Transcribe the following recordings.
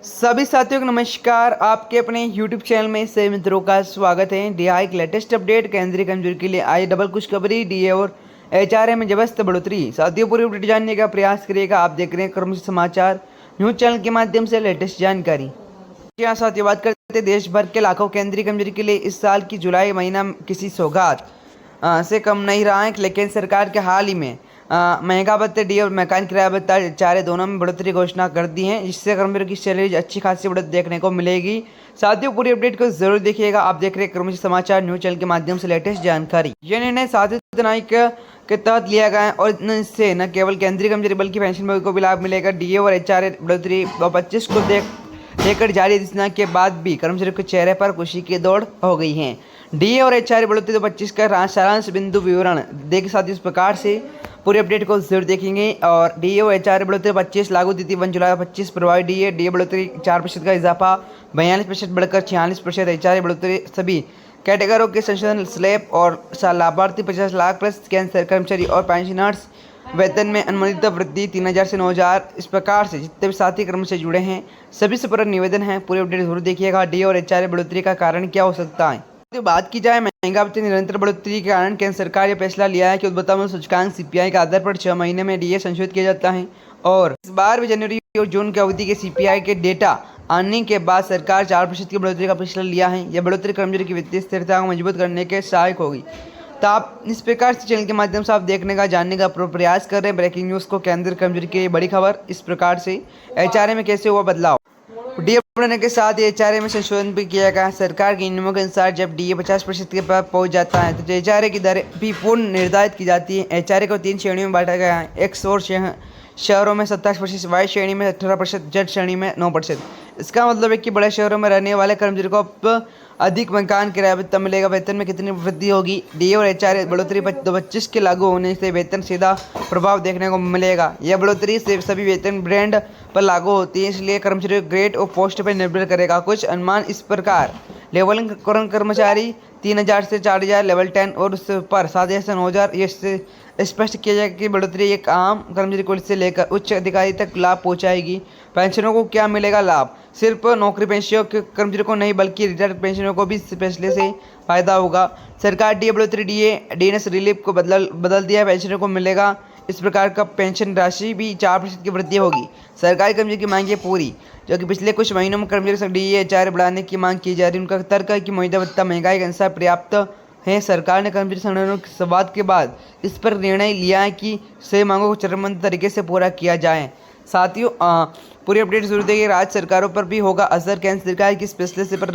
सभी साथियों को नमस्कार। आपके अपने YouTube चैनल में से मित्रों का स्वागत है। डीए एक लेटेस्ट अपडेट केंद्रीय कर्मचारी के लिए आई डबल खुशखबरी। डीए और एचआरए में जबरदस्त बढ़ोतरी। साथियों पूरी अपडेट जानने का प्रयास करिएगा। आप देख रहे हैं कर्मचारी समाचार न्यूज चैनल के माध्यम से लेटेस्ट जानकारी। यहाँ साथियों बात करते हैं देश भर के लाखों केंद्रीय कर्मचारी के लिए इस साल की जुलाई महीना किसी सौगात से कम नहीं रहा है, लेकिन सरकार के हाल ही में महंगा भत्ते डी और मकान किराया भत्ता चारे दोनों में बढ़ोतरी घोषणा कर दी है, जिससे कर्मचारियों की सैलरी अच्छी खासी बढ़ोतरी देखने को मिलेगी। साथियों पूरी अपडेट को जरूर देखिएगा। आप देख रहे हैं कर्मचारी समाचार न्यूज चैनल के माध्यम से लेटेस्ट जानकारी। यह निर्णय सातवें नायक के तहत लिया गया है और इससे न केवल केंद्रीय कर्मचारी बल्कि पेंशन को भी लाभ मिलेगा। डीए और एचआरए बढ़ोतरी 2025 को लेकर जारी अधिसूचना के बाद भी कर्मचारियों के चेहरे पर खुशी की दौड़ हो गई है। डीए और एचआरए बढ़ोतरी 2025 का सारांश बिंदु विवरण देखिए साथियों, इस प्रकार से पूरी अपडेट को जरूर देखेंगे। और डीए और एचआरए बढ़ोतरी 25 लागू तिथि 1 जुलाई 25 प्रभावी। डीए बढ़ोतरी 4% का इजाफा 42% बढ़कर 46%। एचआरए बढ़ोतरी सभी कैटेगरियों के संशोधन स्लैब और लाभार्थी 50 लाख प्लस केंद्र कर्मचारी और पेंशनर्स वेतन में अनुमानित वृद्धि 3000 से 9000। इस प्रकार से जितने भी साथी कर्मचारी जुड़े हैं सभी से पूरा निवेदन है, पूरी अपडेट जरूर देखिएगा। डीए और एचआरए बढ़ोतरी का कारण क्या हो सकता है। तो बात की जाए महंगा भत्ते निरंतर बढ़ोतरी के कारण केंद्र सरकार यह फैसला लिया है कि उपभोक्ता मूल्य सूचकांक सीपीआई के आधार पर 6 महीने में डीए संशोधित किया जाता है। और इस बार भी जनवरी और जून की अवधि के सीपीआई के डेटा आने के बाद सरकार 4% की बढ़ोतरी का फैसला लिया है। यह बढ़ोतरी कर्मचारी की वित्तीय स्थिरता को मजबूत करने के सहायक होगी। तो आप इस प्रकार से चैनल के माध्यम से आप देखने का जानने का प्रयास कर रहे हैं ब्रेकिंग न्यूज़ को। केंद्रीय कर्मचारी की बड़ी खबर इस प्रकार से एचआरए में कैसे हुआ बदलाव। डीए बढ़ने के साथ ही एचआरए में संशोधन भी किया गया है। सरकार के नियमों के अनुसार जब डीए 50% के पास पहुंच जाता है तो एचआरए की दरें भी पूर्ण निर्धारित की जाती है। एचआरए को 3 श्रेणियों में बांटा गया है। एक्स और शहरों में 27%, वाई श्रेणी में 18%, जेड श्रेणी में 9%। इसका मतलब है कि बड़े शहरों में रहने वाले कर्मचारियों को अब अधिक मकान किराया भत्ता मिलेगा। वेतन में कितनी वृद्धि होगी। डीए और एचआरए बढ़ोतरी 2025 के लागू होने से वेतन सीधा प्रभाव देखने को मिलेगा। यह बढ़ोतरी से सभी वेतन ब्रांड पर लागू होती है, इसलिए कर्मचारियों ग्रेड और पोस्ट पर निर्भर करेगा। कुछ अनुमान इस प्रकार। लेवल कर्मचारी 3000 से 4000, लेवल 10 और उस पर 7000 से 9000। ये स्पष्ट किया जाए कि बढ़ोतरी एक आम कर्मचारी को से लेकर उच्च अधिकारी तक लाभ पहुंचाएगी। पेंशनों को क्या मिलेगा लाभ। सिर्फ नौकरी पेशे के कर्मचारियों को नहीं बल्कि रिटायर्ड पेंशनरों को भी इस फैसले से फायदा होगा। सरकार डीए बढ़ोतरी डीएनएस रिलीफ को बदल दिया। पेंशनरों को मिलेगा इस प्रकार का पेंशन राशि भी 4% की वृद्धि होगी। सरकारी कर्मचारी की मांग है पूरी, जो कि पिछले कुछ महीनों में कर्मचारी डीए एचआरए बढ़ाने की मांग की जा रही है। उनका तर्क है कि मौजूदा भत्ता महंगाई के अनुसार पर्याप्त है। सरकार ने कर्मचारी संगठनों के संवाद के बाद इस पर निर्णय लिया है कि सभी मांगों को चरणबद्ध तरीके से पूरा किया जाए। साथियों पूरी अपडेट जरूर देखिए। राज्य सरकारों पर भी होगा असर। केंद्र सरकार की इस फैसले से पर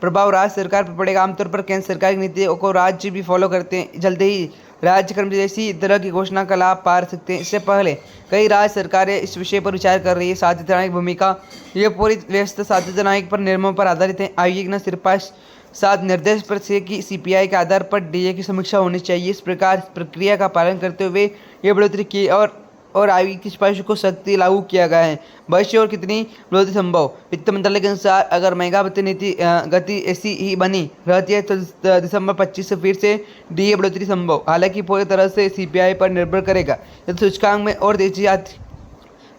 प्रभाव राज्य सरकार पर पड़ेगा। आमतौर पर केंद्र सरकार की नीतियों को राज्य भी फॉलो करते हैं। जल्द ही राज्य कर्मचारी इसी तरह की घोषणा का लाभ पा सकते हैं। इससे पहले कई राज्य सरकारें इस विषय पर विचार कर रही है। सातवें भूमिका यह पूरी व्यवस्था सातवें नायक पर नियमों पर आधारित है। आयोग ने सिर्फ 7 निर्देश पर से कि सीपीआई के आधार पर डीए की समीक्षा होनी चाहिए। इस प्रकार प्रक्रिया का पालन करते हुए ये बढ़ोतरी की और आयोग की सिफारिश को सख्ती लागू किया गया है। भविष्य और कितनी बढ़ोतरी संभव। वित्त मंत्रालय के अनुसार अगर महंगा भत्ते नीति गति ऐसी ही बनी रहती है तो दिसंबर 25 से फिर से डीए बढ़ोतरी संभव। हालांकि पूरी तरह से सीपीआई पर निर्भर करेगा। यदि सूचकांक में और तेजी आती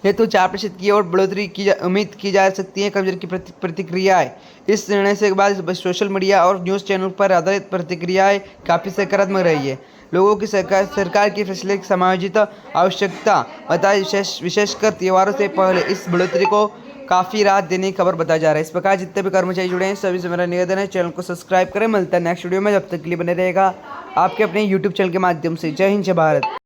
है तो 4% की और बढ़ोतरी की उम्मीद की जा सकती है। कर्मचारी की प्रतिक्रियाएं इस निर्णय से बाद सोशल मीडिया और न्यूज़ चैनल पर आधारित प्रतिक्रियाएं काफ़ी सकारात्मक रही है। लोगों की सरकार के फैसले की समायोजित आवश्यकता बताई। विशेषकर त्योहारों से पहले इस बढ़ोतरी को काफ़ी राहत देने की खबर बताया जा रहा है। इस प्रकार जितने भी कर्मचारी जुड़े हैं सभी से मेरा निवेदन है चैनल को सब्सक्राइब करें। मिलता है नेक्स्ट वीडियो में, जब तक के लिए बने रहेगा आपके अपने यूट्यूब चैनल के माध्यम से। जय हिंद, जय भारत।